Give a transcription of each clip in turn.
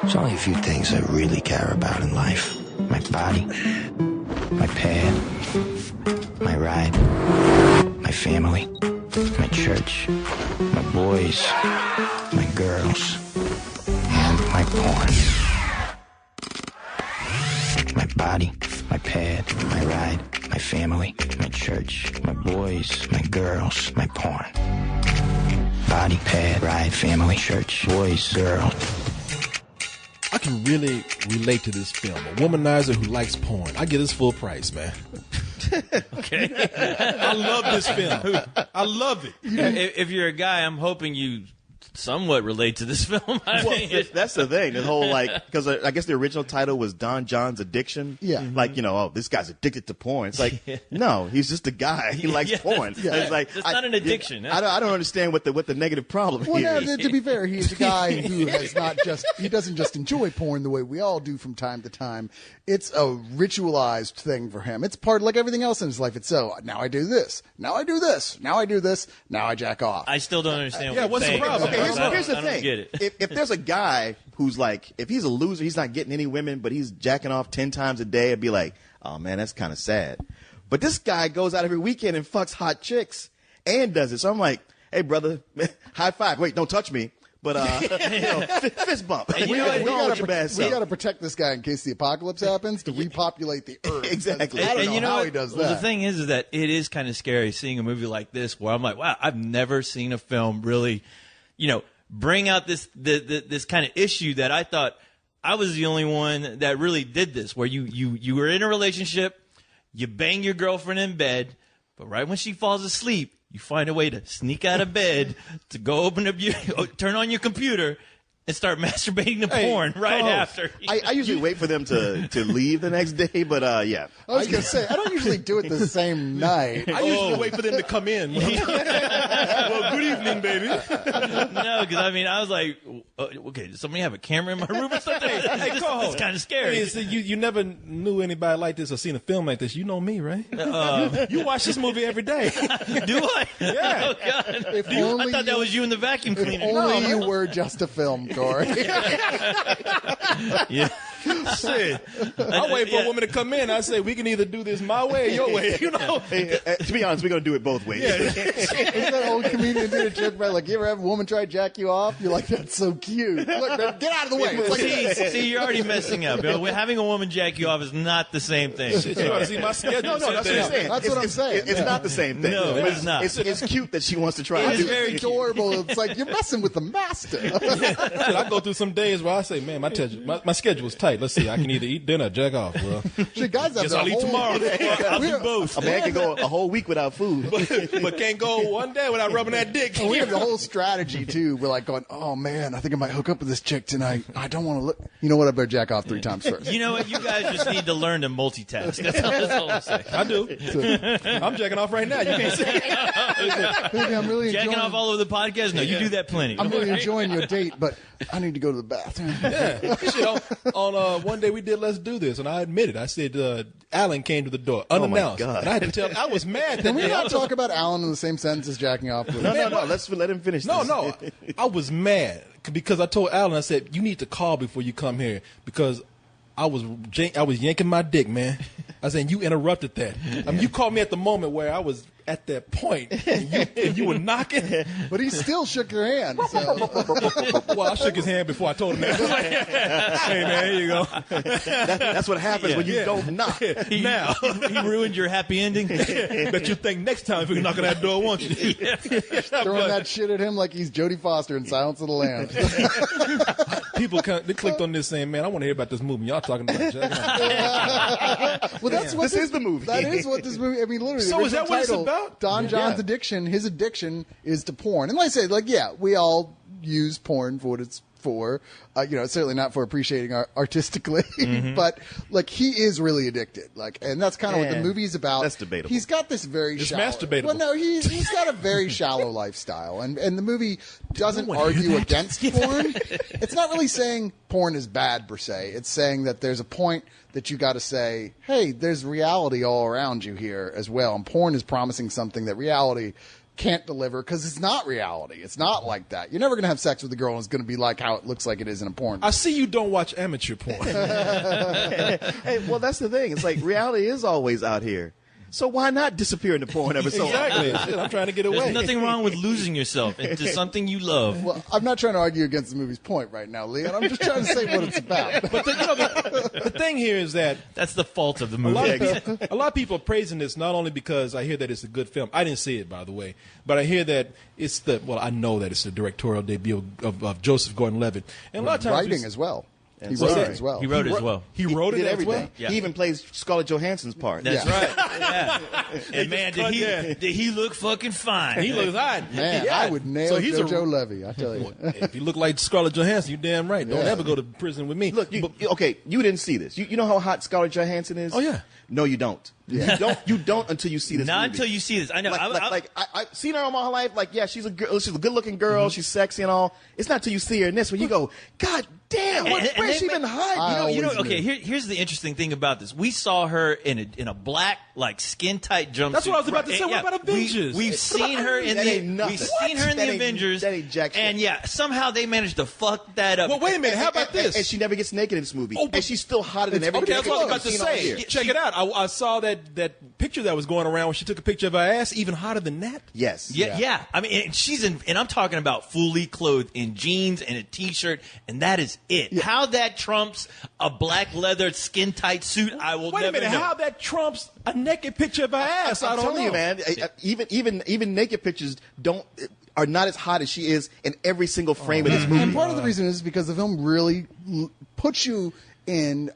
There's only a few things I really care about in life. My body, my pad, my ride, my family, my church, my boys, my girls, and my porn. My body, my pad, my ride, my family, my church, my boys, my girls, my porn. Body, pad, ride, family, church, boys, girls. I can really relate to this film. A womanizer who likes porn. I get his full price, man. Okay. I love this film. I love it. If you're a guy, I'm hoping you somewhat relate to this film. I mean, That's the thing. The whole, because I guess the original title was Don John's Addiction. Yeah. Like, oh, this guy's addicted to porn. It's like, no, he's just a guy. He likes porn. Yeah. It's like, It's not an addiction. I don't understand what the negative problem Well, here now, is. to be fair, he's a guy who he doesn't just enjoy porn the way we all do from time to time. It's a ritualized thing for him. It's part like everything else in his life. It's now I do this, now I do this, now I do this, now I jack off. I still don't understand what what's the you're saying. problem? Okay, here's the I don't thing. get it. If there's a guy who's like, if he's a loser, he's not getting any women, but he's jacking off 10 times a day, I'd be like, oh man, that's kind of sad. But this guy goes out every weekend and fucks hot chicks and does it. So I'm like, hey brother, high five. Wait, don't touch me. But fist bump. And you know what? Go on with your bad We self. got to protect this guy in case the apocalypse happens to repopulate the earth. Exactly. I don't And know you know how what? he does Well, that. the thing is that it is kind of scary seeing a movie like this where I'm like, wow, I've never seen a film really, bring out this kind of issue that I thought I was the only one that really did this, where you were in a relationship, you bang your girlfriend in bed, but right when she falls asleep, you find a way to sneak out of bed to go open up turn on your computer and start masturbating to porn right after. I usually wait for them to leave the next day, but yeah. I was going to say, I don't usually do it the same night. I usually wait for them to come in. Well, good evening, baby. No, because I was like, okay, does somebody have a camera in my room or something? Hey, It's kind of scary. Hey, so you never knew anybody like this or seen a film like this. You know me, right? You watch this movie every day. Do I? Yeah. Oh, God. If I only thought that was you in the vacuum If cleaner. only you were just a film, Corey. Yeah. Shit. I wait for a woman to come in. I say, we can either do this my way or your way. Hey, to be honest, we're going to do it both ways. Is that old comedian did a joke about, like, you ever have a woman try to jack you off? You're like, that's so cute. Look, man, get out of the way. It's like, See, you're already messing up. Having a woman jack you off is not the same thing. Shit, you ought to see my schedule. No, that's what I'm saying. That's what I'm saying. It's Yeah. not the same thing. No, it's not. It's cute that she wants to try It to is do very it's adorable. It's like, you're messing with the master. I go through some days where I say, man, my schedule's tight. Let's see, I can either eat dinner or jack off. Well, Shit, guys have guess the I'll eat whole- tomorrow. I'll do We're- both. A man can go a whole week without food. but can't go one day without rubbing that dick. We have the whole strategy too. We're like going, oh man, I think I might hook up with this chick tonight. I don't want to look. You know what? I better jack off 3 times first. You know what? You guys just need to learn to multitask. That's all I'm saying. I do. I'm jacking off right now. You can't see. Baby, I'm really Jacking enjoying. off all over the podcast? No, you do that plenty. I'm really enjoying your date, but I need to go to the bathroom. Yeah. Shit, on one day we did Let's Do This, and I admitted, I said, Alan came to the door unannounced. God. And I had to tell. I was mad. Can we that day. I not was- talk about Alan in the same sentence as jacking off? With No. Let's let him finish. No, this. no. I was mad because I told Alan, I said, you need to call before you come here because I was yanking my dick, man. I said, you interrupted that. I mean, you called me at the moment where I was at that point. And you were knocking. But he still shook your hand. So. Well, I shook his hand before I told him that. Hey, man, here you go. That's what happens when you don't knock. Now. He ruined your happy ending. Bet you think next time if you knock on that door, won't you? Throwing that shit at him like he's Jodie Foster in Silence of the Lambs. People they clicked on this saying, man, I want to hear about this movie. Y'all talking about jacking off. Well, that's what This is the movie. That is what this movie. I mean, literally. So the is that original what it's title, about? Don John's Yeah. addiction. His addiction is to porn. And like I say, like, yeah, we all use porn for what it's for. It's certainly not for appreciating artistically, but like he is really addicted. Like, and that's kind of what the movie's about. That's debatable. He's got this very It's shallow. masturbatable. Well, no, he's got a very shallow lifestyle, and the movie doesn't argue against porn. It's not really saying porn is bad per se. It's saying that there's a point that you got to say, hey, there's reality all around you here as well, and porn is promising something that reality can't deliver because it's not reality. It's not like that. You're never going to have sex with a girl and it's going to be like how it looks like it is in a porn. I see you don't watch amateur porn. Hey, well, that's the thing. It's like reality is always out here. So why not disappear into porn ever so Exactly. Shit, I'm trying to get away. There's nothing wrong with losing yourself into something you love. Well, I'm not trying to argue against the movie's point right now, Leon. I'm just trying to say what it's about. But the thing here is that That's the fault of the a movie. lot of people are praising this not only because I hear that it's a good film. I didn't see it, by the way, but I hear that I know that it's the directorial debut of Joseph Gordon-Levitt. And a lot of times Writing as well. He And wrote sorry. it as well. He wrote it as well. He wrote He it did as everything. well. Yeah. He even plays Scarlett Johansson's part. That's Yeah. right. Yeah. And man, did he look fucking fine? He looks hot. Man, Yeah. I would nail So he's JoJo Levy, I tell you. If you look like Scarlett Johansson, you're damn right. Don't Yeah. ever go to prison with me. Look, okay, you didn't see this. You know how hot Scarlett Johansson is? Oh, yeah. No, you don't. You don't until you see this Not movie. until you see this. I know. I've seen her all my life. Like, yeah, she's a good-looking girl. She's sexy and all. It's not until you see her in this when you go, God damn, where's she been hiding? You know. always Okay, knew. here's the interesting thing about this. We saw her in a black, like skin tight jumpsuit. That's what I was about to say. And, What about Avengers? We've seen her in That ain't nothing. We've seen her in That the ain't- Avengers. that ain't jack shit. And yeah, somehow they managed to fuck that up. Well, wait a minute. How about this? And she never gets naked in this movie. Oh, but- and she's still hotter than every Okay, that's what I was about to I've seen all say. year. Check it out. I saw that picture that was going around when she took a picture of her ass, even hotter than that. Yes. Yeah. I mean, and she's and I'm talking about fully clothed in jeans and a t-shirt, and that is it. How that trumps a black leather skin tight suit, I will Wait a never minute. know. How that trumps a naked picture of her ass? I I'm don't telling know. you, man. Even naked pictures are not as hot as she is in every single frame of this movie. And part of the reason is because the film really puts you in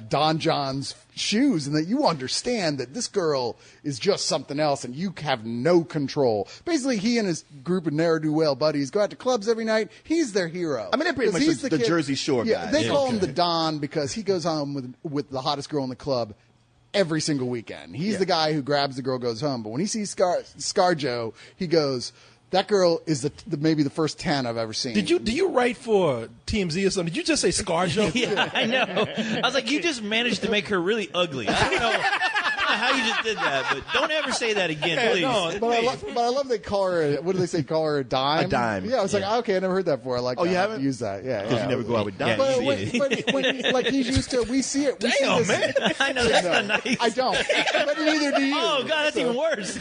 Don John's shoes, and that you understand that this girl is just something else, and you have no control. Basically, he and his group of ne'er-do-well buddies go out to clubs every night. He's their hero. I mean, they're pretty 'Cause much he's the kid- Jersey Shore yeah, guys. They Yeah. call him the Don because he goes home with the hottest girl in the club every single weekend. He's the guy who grabs the girl, goes home. But when he sees ScarJo, he goes, that girl is maybe the first 10 I've ever seen. Do you write for TMZ or something? Did you just say ScarJo? Yeah, I know. I was like, you just managed to make her really ugly. I don't know how you just did that, but don't ever say that again, please. no. But I love they call her. What do they say? Call her a dime. A dime. Yeah, I was like, okay, I never heard that before. I like. Oh, that. you I haven't? Use that. Yeah, Because you never go out with dimes. But, Yeah. when like he's used to, we see it. We see Damn, this, man. I know that's not nice. I don't. But neither do you. Oh God, that's even worse.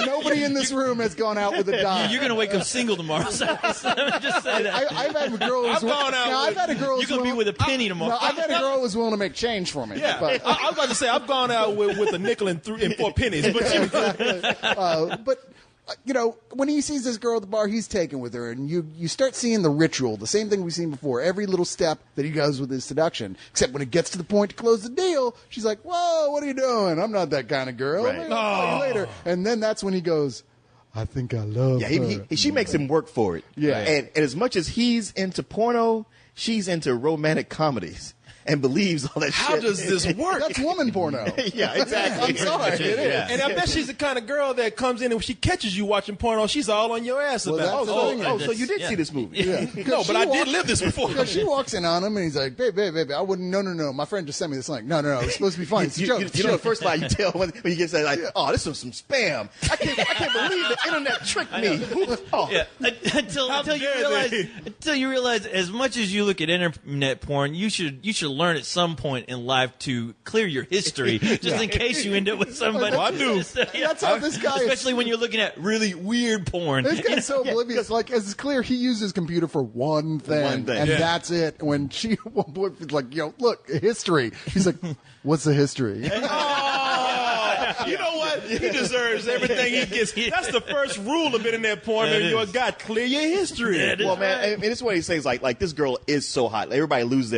Nobody in this room has gone out with a dime. You're gonna wake up single tomorrow. So let me just say that. I've had girls. I've gone out I've with- had a girl. You're gonna be with a penny tomorrow. No, I've had a girl who's willing to make change for me. Yeah, But, I was about to say I've gone out with a nickel and 4 pennies, but you know, when he sees this girl at the bar, he's taken with her, and you start seeing the ritual, the same thing we've seen before. Every little step that he goes with his seduction, except when it gets to the point to close the deal, she's like, "Whoa, what are you doing? I'm not that kind of girl. Right. Maybe I'll call you later." And then that's when he goes, "I think I love Yeah, her." she makes him work for it. Yeah. And as much as he's into porno, she's into romantic comedies and believes all that how shit. does this work? That's woman porno. Yeah, exactly. I'm sorry, it is. Yeah. And I bet she's the kind of girl that comes in and when she catches you watching porno, she's all on your ass Well, about. that's the thing. Oh, so you did Yeah. see this movie? Yeah. No, but I did live this before. Because she walks in on him and he's like, babe, I wouldn't, no. My friend just sent me this link. No, it's supposed to be fun. It's a You, joke. you, It's a you know the joke. first line you tell when you get said like, "Oh, this was some spam." I can't believe the internet tricked me. Oh, Yeah, until you realize as much as you look at internet porn, you should learn at some point in life to clear your history, just in case you end up with somebody. Well, I do. That's how this guy is. Especially when you're looking at really weird porn. This guy's so oblivious. Like, it's clear he uses his computer for one thing, One thing. and Yeah. that's it. When she, one boy was like, look, history. He's like, what's the history? Oh, you know what? He deserves everything he gets. That's the first rule of internet porn. That Man, you is. got clear your history. well, man, and it's what he says. Like this girl is so hot. Everybody loses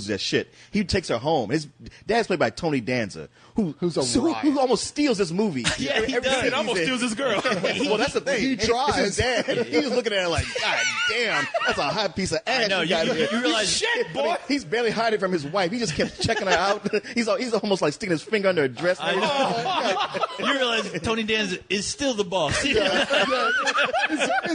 their shit. He takes her home. His dad's played by Tony Danza, who's who almost steals this movie. Yeah, he Every does. scene It almost he's in. steals this girl. Well, that's the thing. He tries. It's his dad. He was looking at her like, God damn, that's a hot piece of ass. I know, got you here." realize- Shit, boy. He's barely hiding from his wife. He just kept checking her out. He's almost like sticking his finger under her dress. I know. You realize Tony Danza is still the boss. His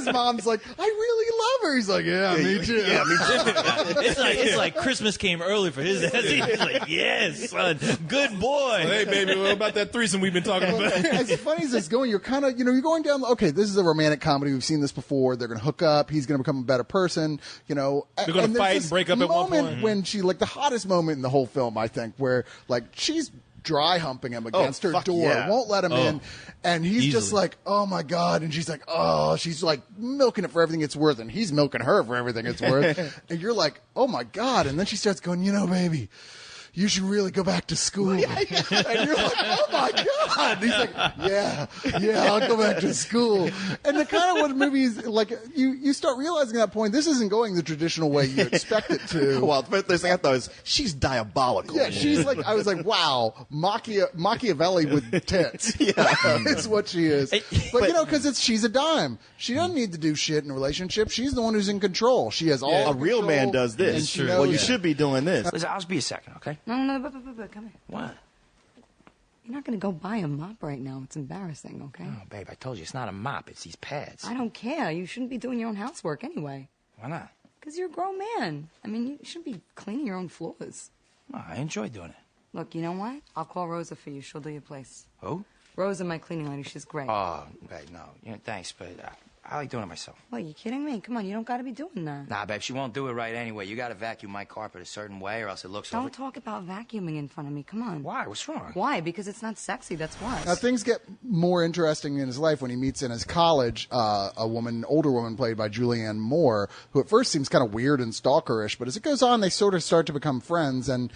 mom's like, I really love her. He's like, yeah, me too. Yeah, me too. It's like Christmas came early for his ass. He's like, yes, son, good boy. Hey, baby, what about that threesome we've been talking about? As funny as it's going, you're kind of, you're going down, okay, this is a romantic comedy. We've seen this before. They're going to hook up. He's going to become a better person. They're going to fight and break up at one point. When she, like, the hottest moment in the whole film, I think, where, like, she's dry humping him against her door, won't let him in, and he's just like, oh my God, and she's like, oh, she's like milking it for everything it's worth, and he's milking her for everything it's worth, and you're like, oh my God, and then she starts going, baby, you should really go back to school. And you're like, oh my God. And he's like, yeah, I'll go back to school. And the kind of what movies, like, you start realizing at that point, this isn't going the traditional way you expect it to. Well, the first thing I thought is, she's diabolical. Yeah, she's like, I was like, wow, Machiavelli with tits. Yeah. It's what she is. But because she's a dime. She doesn't need to do shit in a relationship. She's the one who's in control. She has all a real man does this. Well, you should be doing this. Listen, I'll just be a second, okay? No, but come here. What? You're not going to go buy a mop right now. It's embarrassing, okay? Oh, babe, I told you, it's not a mop. It's these pads. I don't care. You shouldn't be doing your own housework anyway. Why not? Because you're a grown man. I mean, you shouldn't be cleaning your own floors. Oh, I enjoy doing it. Look, you know what? I'll call Rosa for you. She'll do your place. Who? Rosa, my cleaning lady. She's great. Oh, babe, no. Thanks, but I like doing it myself. What, you kidding me? Come on, you don't got to be doing that. Nah, babe, she won't do it right anyway. You got to vacuum my carpet a certain way or else it looks Don't talk about vacuuming in front of me. Come on. Why? What's wrong? Why? Because it's not sexy. That's why. Now, things get more interesting in his life when he meets in his college older woman played by Julianne Moore, who at first seems kind of weird and stalkerish, but as it goes on, they sort of start to become friends, and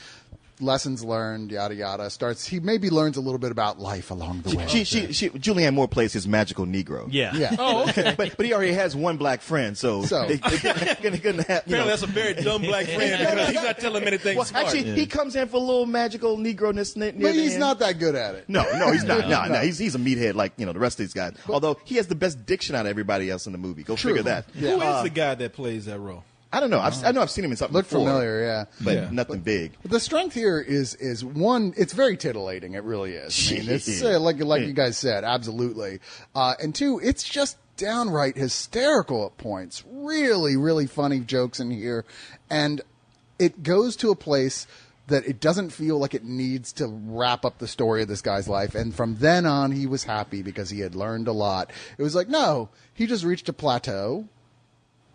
lessons learned, yada yada. He maybe learns a little bit about life along the way. Julianne Moore plays his magical Negro. Yeah. Oh, okay. But he already has one black friend, so they couldn't have. Apparently, that's a very dumb black friend because he's not telling him anything smart. Actually, he comes in for a little magical Negro-ness near but he's end. not that good at it. No, he's not. No, he's a meathead like the rest of these guys. Although he has the best diction out of everybody else in the movie. Go figure that. Yeah. Who is the guy that plays that role? I don't know. I know I've seen him in something Look before. familiar, yeah. But nothing big. The strength here is one, it's very titillating. It really is. I mean, it's like you guys said, absolutely. And two, it's just downright hysterical at points. Really, really funny jokes in here. And it goes to a place that it doesn't feel like it needs to wrap up the story of this guy's life. And from then on, he was happy because he had learned a lot. It was like, no, he just reached a plateau,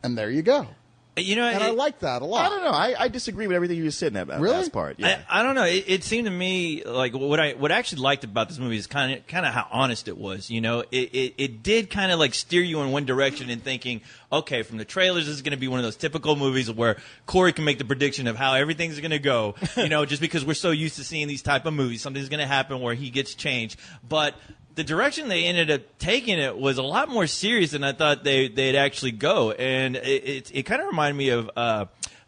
and there you go. I like that a lot. I don't know. I disagree with everything you just said in that last part. Yeah. I don't know. It seemed to me like what I actually liked about this movie is kind of how honest it was. It did kind of like steer you in one direction and thinking, okay, from the trailers, this is going to be one of those typical movies where Corey can make the prediction of how everything's going to go. Just because we're so used to seeing these type of movies, something's going to happen where he gets changed, but the direction they ended up taking it was a lot more serious than I thought they'd actually go, and it kind of reminded me of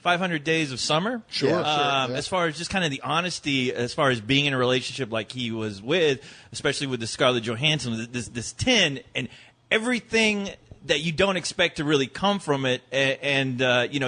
500 Days of Summer. Sure. As far as just kind of the honesty, as far as being in a relationship like he was with, especially with the Scarlett Johansson, this 10, and everything that you don't expect to really come from it, and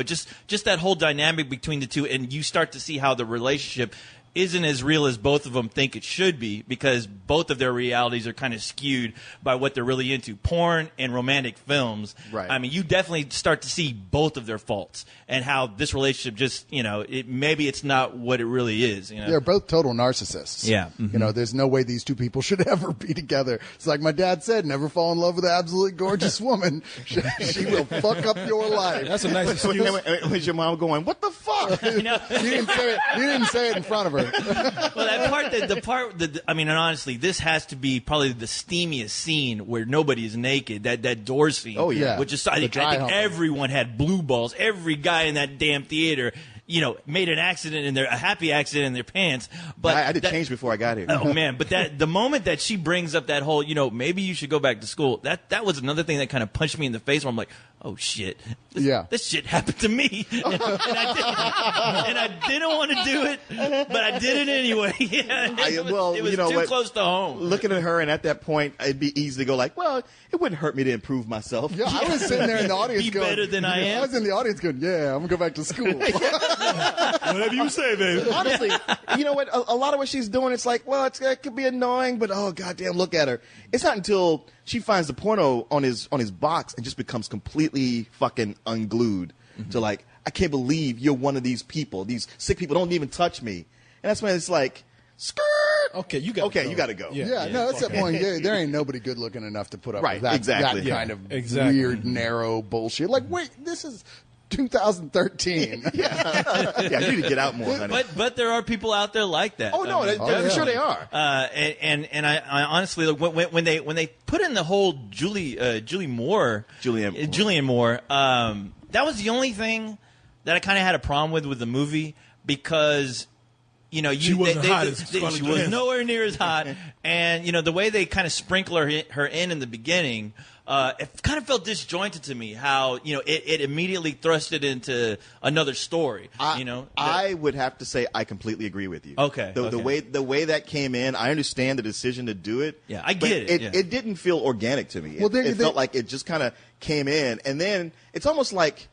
just that whole dynamic between the two, and you start to see how the relationship isn't as real as both of them think it should be, because both of their realities are kind of skewed by what they're really into, porn and romantic films. Right. I mean, you definitely start to see both of their faults and how this relationship just, maybe it's not what it really is. They're both total narcissists. Yeah. Mm-hmm. There's no way these two people should ever be together. It's like my dad said, never fall in love with an absolutely gorgeous woman. She will fuck up your life. That's a nice excuse. Was your mom going, what the fuck? You didn't say it in front of her. Well, that part, and honestly, this has to be probably the steamiest scene where nobody is naked. That door scene. Oh yeah. Which is, I think everyone had blue balls. Every guy in that damn theater, made an accident a happy accident in their pants. But I had to change before I got here. Oh man! But the moment that she brings up that whole, maybe you should go back to school. That was another thing that kind of punched me in the face. Where I'm like, oh shit, this shit happened to me, and I didn't want to do it, but I did it anyway. It was too close to home. Looking at her, and at that point, it'd be easy to go like, well, it wouldn't hurt me to improve myself. Yeah, I was sitting there in the audience Be going, better than I am. I was in the audience going, yeah, I'm going to go back to school. Whatever you say, baby. Honestly, you know what? A lot of what she's doing, it's like, well, it could be annoying, but oh goddamn, look at her. It's not until she finds the porno on his box and just becomes completely fucking unglued to like, I can't believe you're one of these people. These sick people don't even touch me. And that's when it's like, skirt. Okay, you got to go. Yeah, no, that's that point. There ain't nobody good looking enough to put up with that, exactly. that kind of weird, narrow bullshit. Like, wait, this is 2013. Yeah, you need to get out more, honey. But there are people out there like that. Oh no, I'm sure they are. And I honestly, when they put in the whole Julianne Moore, that was the only thing that I kind of had a problem with the movie, because she wasn't hot as she was nowhere near as hot, and the way they kind of sprinkle her in the beginning. It kind of felt disjointed to me how, it immediately thrust it into another story. I would have to say I completely agree with you. Okay. The way that came in, I understand the decision to do it. Yeah, I get it. It didn't feel organic to me. Well, it felt like it just kind of came in, and then it's almost like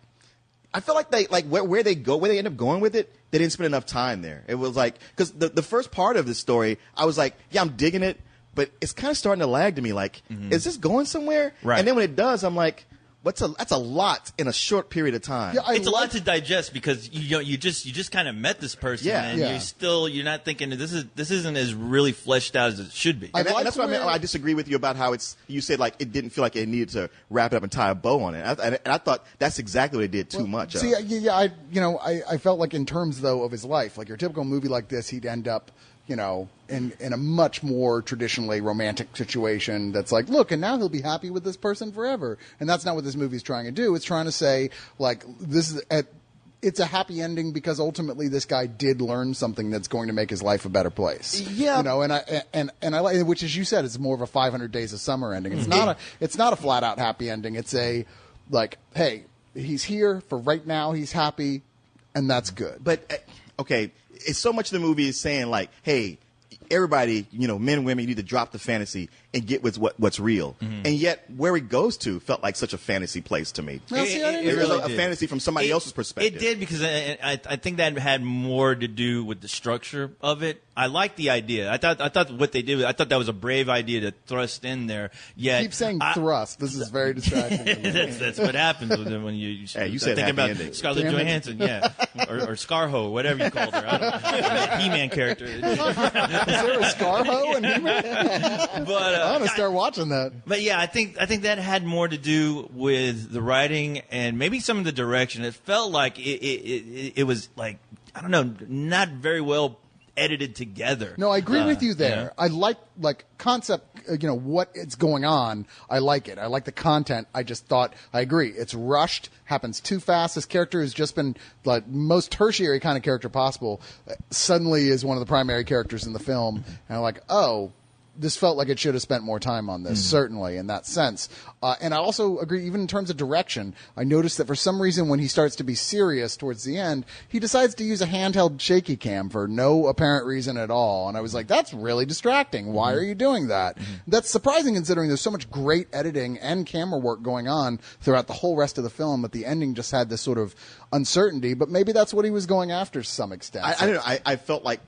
I feel like they where they end up going with it. They didn't spend enough time there. It was like, because the first part of the story, I was like, yeah, I'm digging it. But it's kind of starting to lag to me. Like, is this going somewhere? Right. And then when it does, I'm like, that's a lot in a short period of time. Yeah, it's a lot to digest, because you just kind of met this person, and you're not thinking this isn't as really fleshed out as it should be. And that's what I mean. I disagree with you about how you said like it didn't feel like it needed to wrap it up and tie a bow on it. And I thought that's exactly what it did too much. See, I felt like in terms though of his life, like your typical movie like this, he'd end up, in a much more traditionally romantic situation that's like, look, and now he'll be happy with this person forever. And that's not what this movie's trying to do. It's trying to say, like, it's a happy ending because ultimately this guy did learn something that's going to make his life a better place. Yeah. And I like, which as you said, it's more of a 500 Days of Summer ending. It's not a flat out happy ending. It's a, like, hey, he's here for right now. He's happy, and that's good. But, okay, it's so much of the movie is saying like, hey, everybody, men, women, you need to drop the fantasy and get with what's real. And yet, where it goes to felt like such a fantasy place to me. Well, see, it really a fantasy from somebody else's perspective. It did, because I think that had more to do with the structure of it. I like the idea. I thought what they did. I thought that was a brave idea to thrust in there. Yet keep saying thrust. This is very distracting. That's what happens when you said thinking about ending. Scarlett Johansson, or Scarho, whatever you called her. I don't know. He-Man character. Is there a Scarho in He-Man? But I'm gonna start watching that. But yeah, I think that had more to do with the writing and maybe some of the direction. It felt like it was like, I don't know, not very well edited together. No, I agree with you there. I like concept, what it's going on. I like it. I like the content. I just thought, I agree. It's rushed, happens too fast. This character has just been like most tertiary kind of character possible. Suddenly is one of the primary characters in the film. And I'm like, oh, this felt like it should have spent more time on this, certainly, in that sense. And I also agree, even in terms of direction, I noticed that for some reason when he starts to be serious towards the end, he decides to use a handheld shaky cam for no apparent reason at all. And I was like, that's really distracting. Why are you doing that? That's surprising considering there's so much great editing and camera work going on throughout the whole rest of the film, but the ending just had this sort of uncertainty. But maybe that's what he was going after to some extent. I don't know. I felt like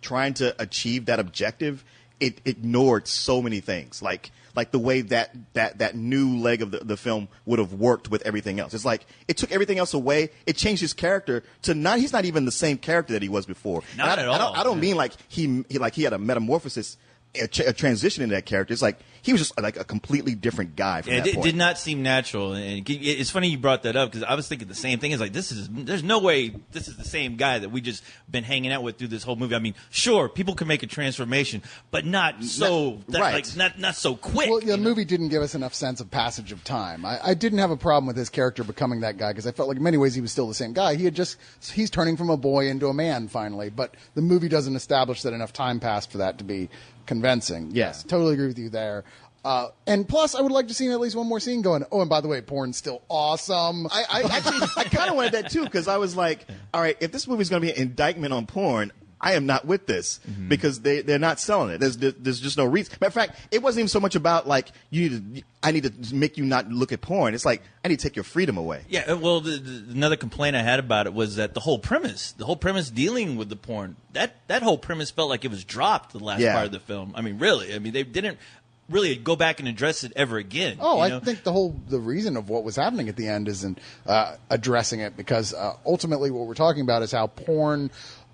trying to achieve that objective, it ignored so many things, like the way that new leg of the film would have worked with everything else. It's like it took everything else away. It changed his character to he's not even the same character that he was before. Not at all. I don't mean like he had a metamorphosis, a transition into that character. It's like he was just like a completely different guy from that point. It did not seem natural, and it's funny you brought that up because I was thinking the same thing. It's like there's no way this is the same guy that we just been hanging out with through this whole movie. I mean, sure, people can make a transformation, but not so not so quick. Well, the movie didn't give us enough sense of passage of time. I didn't have a problem with his character becoming that guy because I felt like in many ways he was still the same guy. He's turning from a boy into a man finally, but the movie doesn't establish that enough time passed for that to be convincing. Yes, totally agree with you there. And plus, I would like to see at least one more scene going, oh, and by the way, porn's still awesome. I kind of wanted that too, because I was like, all right, if this movie's going to be an indictment on porn, I am not with this because they're not selling it. There's just no reason. Matter of fact, it wasn't even so much about like I need to make you not look at porn. It's like I need to take your freedom away. Yeah, well, another complaint I had about it was that the whole premise dealing with the porn, that whole premise felt like it was dropped the last part of the film. I mean, really. I mean, they didn't really go back and address it ever again. Oh, I think the reason of what was happening at the end isn't addressing it, because ultimately what we're talking about is how porn.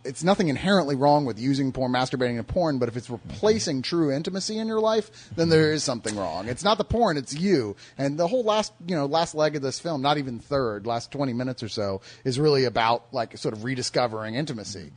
It's nothing inherently wrong with using porn, masturbating to porn, but if it's replacing true intimacy in your life, then there is something wrong. It's not the porn, it's you. And the whole last leg of this film, not even third, last 20 minutes or so, is really about like sort of rediscovering intimacy.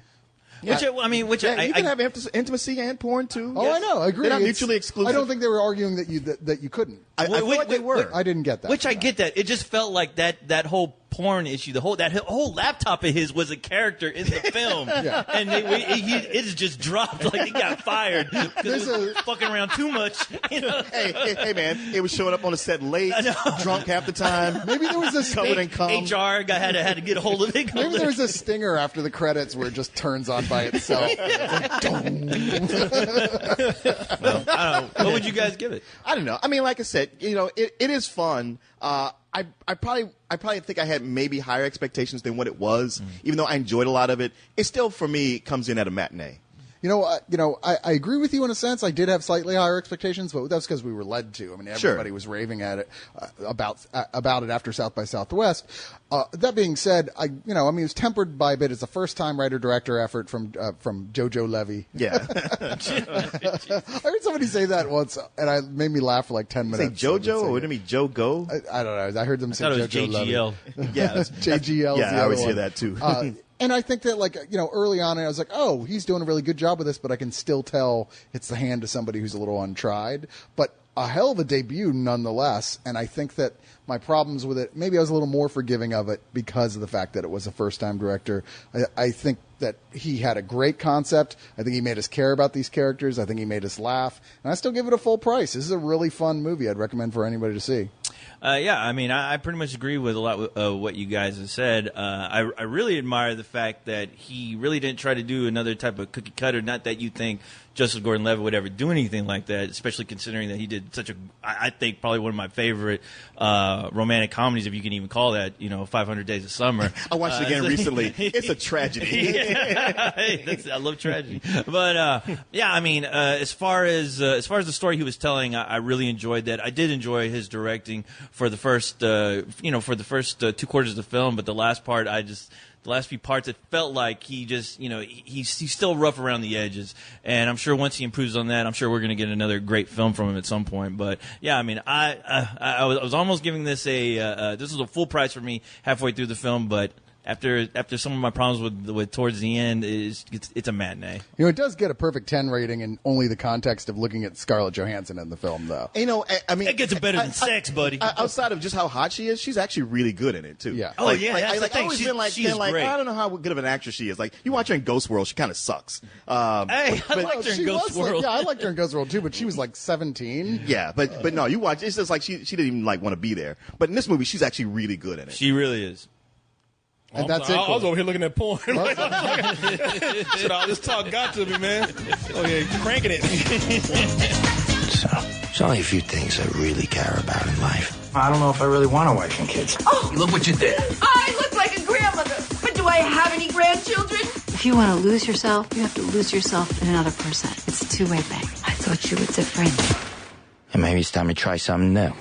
Yeah. You can have intimacy and porn too. Oh, yes. I know. I agree. They're not mutually exclusive. I don't think they were arguing that you couldn't. I feel like they were. I didn't get that. Which I get that. It just felt like that whole porn issue, that whole laptop of his was a character in the film. Yeah. And it's just dropped like he got fired because it was fucking around too much. Hey, man, it was showing up on the set late, drunk half the time. Maybe there was a covered in cum. HR guy had to get a hold of it. Maybe there was a stinger after the credits where it just turns on by itself. I don't know. What would you guys give it? I don't know. I mean, like I said, it is fun. I probably think I had maybe higher expectations than what it was, even though I enjoyed a lot of it. It still, for me, comes in at a matinee. I agree with you in a sense. I did have slightly higher expectations, but that's because we were led to. I mean, everybody was raving at it about it after South by Southwest. That being said, it was tempered by a bit. It's a first-time writer-director effort from Jojo Levy. Yeah, I heard somebody say that once, and it made me laugh for like 10 minutes. Say Jojo, or would it be Joe Go? I don't know. I heard them say Jojo Levy. Yeah, JGL. Yeah, I always hear that too. And I think that, early on, I was like, oh, he's doing a really good job with this, but I can still tell it's the hand of somebody who's a little untried. But a hell of a debut nonetheless, and I think that my problems with it, maybe I was a little more forgiving of it because of the fact that it was a first-time director. I think that he had a great concept. I think he made us care about these characters. I think he made us laugh. And I still give it a full price. This is a really fun movie I'd recommend for anybody to see. I pretty much agree with a lot of what you guys have said. I really admire the fact that he really didn't try to do another type of cookie cutter. Not that you think Joseph Gordon-Levitt would ever do anything like that, especially considering that he did I think probably one of my favorite romantic comedies, if you can even call that, 500 Days of Summer. I watched it again recently. It's a tragedy. I love tragedy. But as far as the story he was telling, I really enjoyed that. I did enjoy his directing for the first 2 quarters of the film, but the last part, the last few parts, it felt like he just, he's still rough around the edges. And I'm sure once he improves on that, I'm sure we're going to get another great film from him at some point. But yeah, I mean, I was almost giving this this was a full price for me halfway through the film, but after some of my problems with towards the end, it's a matinee. It does get a perfect 10 rating in only the context of looking at Scarlett Johansson in the film, though. I mean, it gets better than sex, buddy. Outside of just how hot she is, she's actually really good in it too. Yeah. Oh yeah, that's the thing. I've always been like, great. I don't know how good of an actress she is. Like you watch her in Ghost World, she kind of sucks. I liked her in Ghost World. I liked her in Ghost World too, but she was like 17. Yeah, but no, you watch. It's just like she didn't even want to be there. But in this movie, she's actually really good in it. She really is. And that's it. Cool. I was over here looking at porn. Shit, all this talk got to me, man. Oh yeah, cranking it. So, there's only a few things I really care about in life. I don't know if I really want a wife and kids. Oh, Look what you did. I look like a grandmother. But do I have any grandchildren? If you want to lose yourself, you have to lose yourself in another person. It's a two-way thing. I thought you were different. And maybe it's time to try something new.